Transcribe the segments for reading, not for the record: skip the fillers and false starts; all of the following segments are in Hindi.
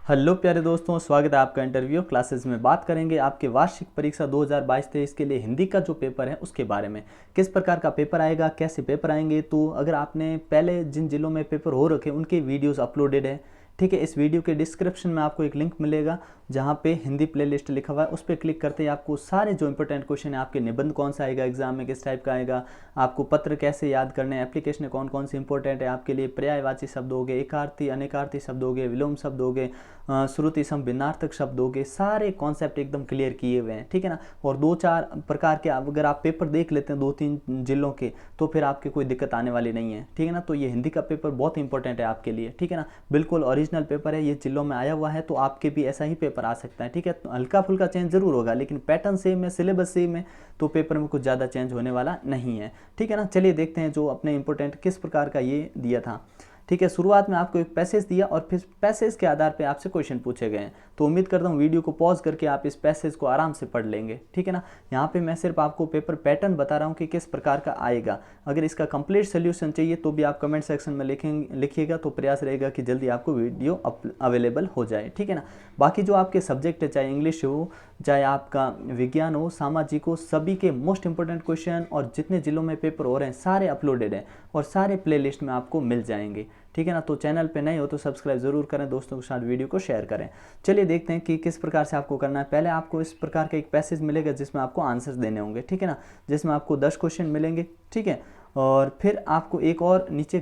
हेलो प्यारे दोस्तों, स्वागत है आपका इंटरव्यू क्लासेस में। बात करेंगे आपके वार्षिक परीक्षा 2022-23 के लिए हिंदी का जो पेपर है उसके बारे में। किस प्रकार का पेपर आएगा, कैसे पेपर आएंगे। तो अगर आपने पहले जिन जिलों में पेपर हो रखे उनके वीडियोस अपलोडेड है, ठीक है। इस वीडियो के डिस्क्रिप्शन में आपको एक लिंक मिलेगा जहाँ पे हिंदी प्लेलिस्ट लिखा हुआ है, उस पर क्लिक करते ही आपको सारे जो इंपॉर्टेंट क्वेश्चन है, आपके निबंध कौन सा आएगा एग्जाम में, किस टाइप का आएगा, आपको पत्र कैसे याद करने हैं, एप्लीकेशन कौन कौन सी इंपॉर्टेंट है आपके लिए, पर्यायवाची शब्द हो गए, एकार्थी अनेकार्थी शब्द हो गए, विलोम शब्द हो गए, श्रुति सम भिन्नार्थक शब्द हो गए, सारे कॉन्सेप्ट एकदम क्लियर किए हुए हैं, ठीक है ना। और 2-4 प्रकार के अगर आप पेपर देख लेते हैं 2-3 जिलों के, तो फिर आपकी कोई दिक्कत आने वाली नहीं है, ठीक है ना। तो ये हिंदी का पेपर बहुत इंपॉर्टेंट है आपके लिए, ठीक है ना। बिल्कुल ओरिजिनल पेपर है, ये जिलों में आया हुआ है, तो आपके भी ऐसा ही पेपर आ सकता है, ठीक है। तो हल्का फुल्का चेंज जरूर होगा, लेकिन पैटर्न सेम है, सिलेबस सेम है, तो पेपर में कुछ ज़्यादा चेंज होने वाला नहीं है, ठीक है ना। चलिए देखते हैं जो अपने इंपॉर्टेंट किस प्रकार का ये दिया था, ठीक है। शुरुआत में आपको एक पैसेज दिया और फिर पैसेज के आधार पे आपसे क्वेश्चन पूछे गए हैं। तो उम्मीद करता हूँ वीडियो को पॉज करके आप इस पैसेज को आराम से पढ़ लेंगे, ठीक है ना। यहाँ पे मैं सिर्फ आपको पेपर पैटर्न बता रहा हूँ कि किस प्रकार का आएगा। अगर इसका कंप्लीट सोल्यूशन चाहिए तो भी आप कमेंट सेक्शन में लिखिएगा, तो प्रयास रहेगा कि जल्दी आपको वीडियो अवेलेबल हो जाए, ठीक है ना। बाकी जो आपके सब्जेक्ट है, चाहे इंग्लिश हो, चाहे आपका विज्ञान हो, सामाजिक हो, सभी के मोस्ट इंपॉर्टेंट क्वेश्चन और जितने जिलों में पेपर हो रहे हैं सारे अपलोडेड हैं और सारे प्लेलिस्ट में आपको मिल जाएंगे, ठीक है ना। तो चैनल पे नए हो तो सब्सक्राइब जरूर करें, दोस्तों के साथ वीडियो को शेयर करें। चलिए देखते हैं कि किस प्रकार से आपको करना है। पहले आपको इस प्रकार का एक पैसेज मिलेगा जिसमें आपको आंसर्स देने होंगे, ठीक है ना, जिसमें आपको 10 क्वेश्चन मिलेंगे, ठीक है। और फिर आपको एक और नीचे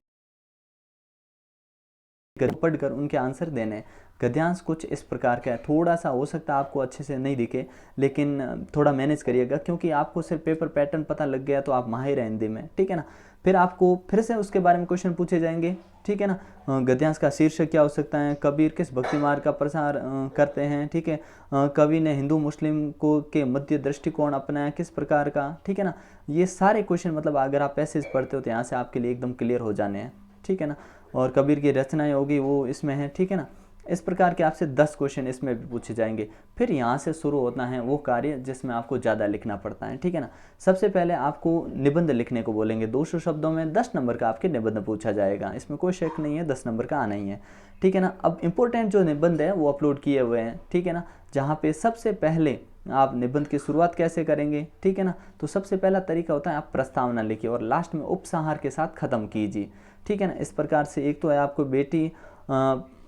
पढ़कर उनके आंसर देने हैं। गद्यांश कुछ इस प्रकार का है, थोड़ा सा हो सकता है आपको अच्छे से नहीं दिखे, लेकिन थोड़ा मैनेज करिएगा, क्योंकि आपको सिर्फ पेपर पैटर्न पता लग गया तो आप माहिर हैं हिंदी में, ठीक है ना। फिर आपको फिर से उसके बारे में क्वेश्चन पूछे जाएंगे, ठीक है ना। गद्यांश का शीर्षक क्या हो सकता है, कबीर किस भक्ति मार्ग का प्रसार करते हैं, ठीक है। कवि ने हिंदू मुस्लिम को के मध्य दृष्टिकोण अपनाया किस प्रकार का, ठीक है ना। ये सारे क्वेश्चन मतलब अगर आप पैसेज पढ़ते हो तो यहाँ से आपके लिए एकदम क्लियर हो जाने हैं, ठीक है ना। और कबीर की रचनाएं होगी वो इसमें है, ठीक है ना। इस प्रकार के आपसे 10 क्वेश्चन इसमें भी पूछे जाएंगे। फिर यहाँ से शुरू होता है वो कार्य जिसमें आपको ज़्यादा लिखना पड़ता है, ठीक है ना। सबसे पहले आपको निबंध लिखने को बोलेंगे, 200 शब्दों में 10 नंबर का आपके निबंध पूछा जाएगा, इसमें कोई शक नहीं है, 10 नंबर का आना ही है, ठीक है ना। अब इंपॉर्टेंट जो निबंध है वो अपलोड किए हुए हैं, ठीक है ना, जहाँ पे सबसे पहले आप निबंध की शुरुआत कैसे करेंगे, ठीक है ना। तो सबसे पहला तरीका होता है आप प्रस्तावना लिखिए और लास्ट में उपसंहार के साथ ख़त्म कीजिए, ठीक है ना। इस प्रकार से एक तो है आपको बेटी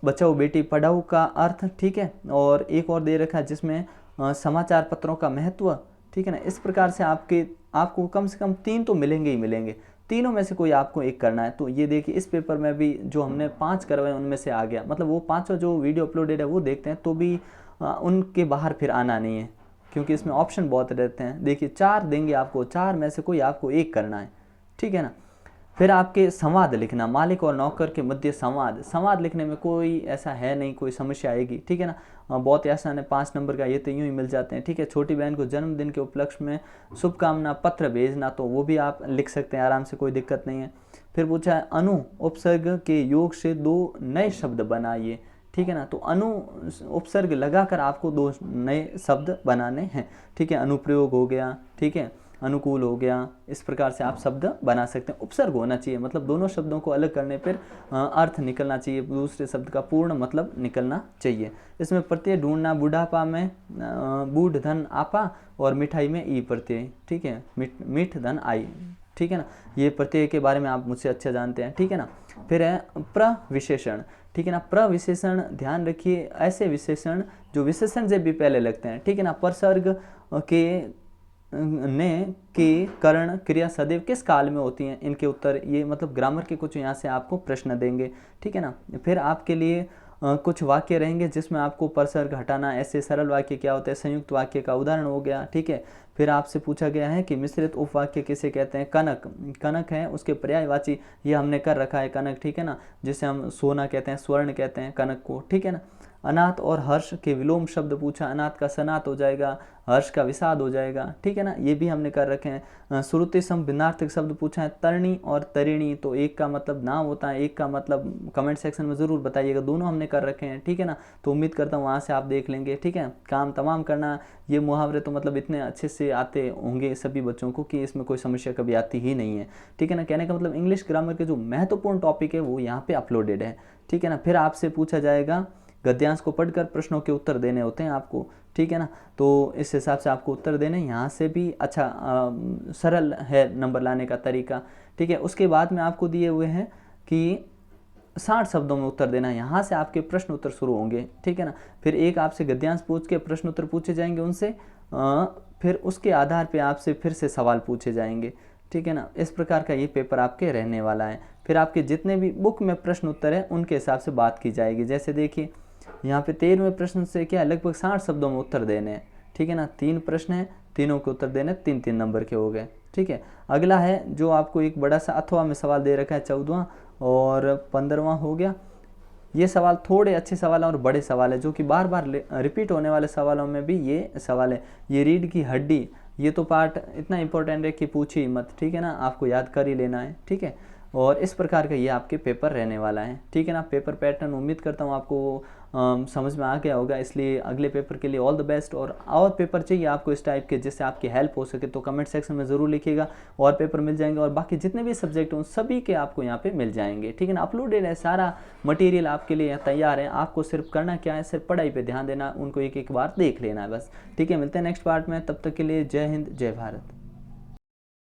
बचाओ बेटी पढ़ाओ का अर्थ, ठीक है, और एक और दे रखा है जिसमें समाचार पत्रों का महत्व, ठीक है ना। इस प्रकार से आपको कम से कम 3 तो मिलेंगे ही मिलेंगे, तीनों में से कोई आपको एक करना है। तो ये देखिए इस पेपर में भी जो हमने 5 करवाए उनमें से आ गया, मतलब वो 5 जो वीडियो अपलोडेड है वो देखते हैं तो भी उनके बाहर फिर आना नहीं है, क्योंकि इसमें ऑप्शन बहुत रहते हैं। देखिए 4 देंगे आपको, 4 में से कोई आपको एक करना है, ठीक है ना। फिर आपके संवाद लिखना, मालिक और नौकर के मध्य संवाद लिखने में कोई ऐसा है नहीं कोई समस्या आएगी, ठीक है ना। बहुत आसान है, 5 नंबर का ये तो यूँ ही मिल जाते हैं, ठीक है। छोटी बहन को जन्मदिन के उपलक्ष्य में शुभकामना पत्र भेजना, तो वो भी आप लिख सकते हैं आराम से, कोई दिक्कत नहीं है। फिर पूछा है अनु उपसर्ग के योग से 2 नए शब्द बनाइए, ठीक है ना। तो अनु उपसर्ग लगाकर आपको 2 नए शब्द बनाने हैं, ठीक है। अनुप्रयोग हो गया, ठीक है, अनुकूल हो गया, इस प्रकार से आप शब्द बना सकते हैं। उपसर्ग होना चाहिए, मतलब दोनों शब्दों को अलग करने पर अर्थ निकलना चाहिए, दूसरे शब्द का पूर्ण मतलब निकलना चाहिए। इसमें प्रत्यय ढूंढना, बुढ़ापा में बूढ़ धन आपा और मिठाई में ई प्रत्यय, ठीक है, मीठ धन आई, ठीक है ना। ये प्रत्यय के बारे में आप मुझसे अच्छा जानते हैं, ठीक है ना। फिर है प्रविशेषण, ठीक है ना। प्रविशेषण ध्यान रखिए, ऐसे विशेषण जो विशेषण से भी पहले लगते हैं, ठीक है ना। परसर्ग के ने के कर्ण क्रिया सदैव किस काल में होती हैं, इनके उत्तर, ये मतलब ग्रामर के कुछ यहाँ से आपको प्रश्न देंगे, ठीक है ना। फिर आपके लिए कुछ वाक्य रहेंगे जिसमें आपको परसर्ग हटाना, ऐसे सरल वाक्य क्या होते हैं, संयुक्त वाक्य का उदाहरण हो गया, ठीक है। फिर आपसे पूछा गया है कि मिश्रित उपवाक्य किसे कहते हैं, कनक है उसके पर्यायवाची, ये हमने कर रखा है कनक, ठीक है ना, जिसे हम सोना कहते हैं, स्वर्ण कहते हैं कनक को, ठीक है ना। अनाथ और हर्ष के विलोम शब्द पूछा, अनाथ का सनात हो जाएगा, हर्ष का विषाद हो जाएगा, ठीक है ना, ये भी हमने कर रखे हैं। श्रुति सम भिन्नार्थक शब्द पूछा है, तरणी और तरिणी, तो एक का मतलब नाम होता है, एक का मतलब कमेंट सेक्शन में ज़रूर बताइएगा, दोनों हमने कर रखे हैं, ठीक है ना। तो उम्मीद करता हूँ वहाँ से आप देख लेंगे, ठीक है। काम तमाम करना, ये मुहावरे तो मतलब इतने अच्छे से आते होंगे सभी बच्चों को कि इसमें कोई समस्या कभी आती ही नहीं है, ठीक है ना। कहने का मतलब इंग्लिश ग्रामर के जो महत्वपूर्ण टॉपिक है वो यहाँ पे अपलोडेड है, ठीक है ना। फिर आपसे पूछा जाएगा गद्यांश को पढ़कर प्रश्नों के उत्तर देने होते हैं आपको, ठीक है ना। तो इस हिसाब से आपको उत्तर देने, यहाँ से भी अच्छा सरल है नंबर लाने का तरीका, ठीक है। उसके बाद में आपको दिए हुए हैं कि 60 शब्दों में उत्तर देना, यहाँ से आपके प्रश्न उत्तर शुरू होंगे, ठीक है ना। फिर एक आपसे गद्यांश पूछ के प्रश्न उत्तर पूछे जाएंगे उनसे, फिर उसके आधार पे आपसे फिर से सवाल पूछे जाएंगे, ठीक है ना। इस प्रकार का ये पेपर आपके रहने वाला है। फिर आपके जितने भी बुक में प्रश्न उत्तर है उनके हिसाब से बात की जाएगी। जैसे देखिए यहाँ पे 13वें प्रश्न से क्या है, लगभग 60 शब्दों में उत्तर देने हैं, ठीक है ना। 3 प्रश्न हैं, तीनों के उत्तर देने 3-3 नंबर के हो गए, ठीक है। अगला है जो आपको एक बड़ा सा अथवा में सवाल दे रखा है, 14वां और 15वां हो गया। ये सवाल थोड़े अच्छे सवाल और बड़े सवाल है, जो कि बार बार रिपीट होने वाले सवालों में भी ये सवाल है। ये रीढ़ की हड्डी, ये तो पार्ट इतना इंपॉर्टेंट है कि पूछिए ही मत, ठीक है ना, आपको याद कर ही लेना है, ठीक है। और इस प्रकार का ये आपके पेपर रहने वाला है, ठीक है ना। पेपर पैटर्न उम्मीद करता हूँ आपको समझ में आ गया होगा, इसलिए अगले पेपर के लिए ऑल द बेस्ट। और पेपर चाहिए आपको इस टाइप के जिससे आपकी हेल्प हो सके तो कमेंट सेक्शन में ज़रूर लिखिएगा, और पेपर मिल जाएंगे। और बाकी जितने भी सब्जेक्ट हैं उन सभी के आपको यहाँ पे मिल जाएंगे, ठीक है ना। अपलोडेड है, सारा मटेरियल आपके लिए तैयार है, आपको सिर्फ करना क्या है, सिर्फ पढ़ाई पर ध्यान देना, उनको एक एक बार देख लेना है बस, ठीक है। मिलते हैं नेक्स्ट पार्ट में, तब तक के लिए जय हिंद जय भारत।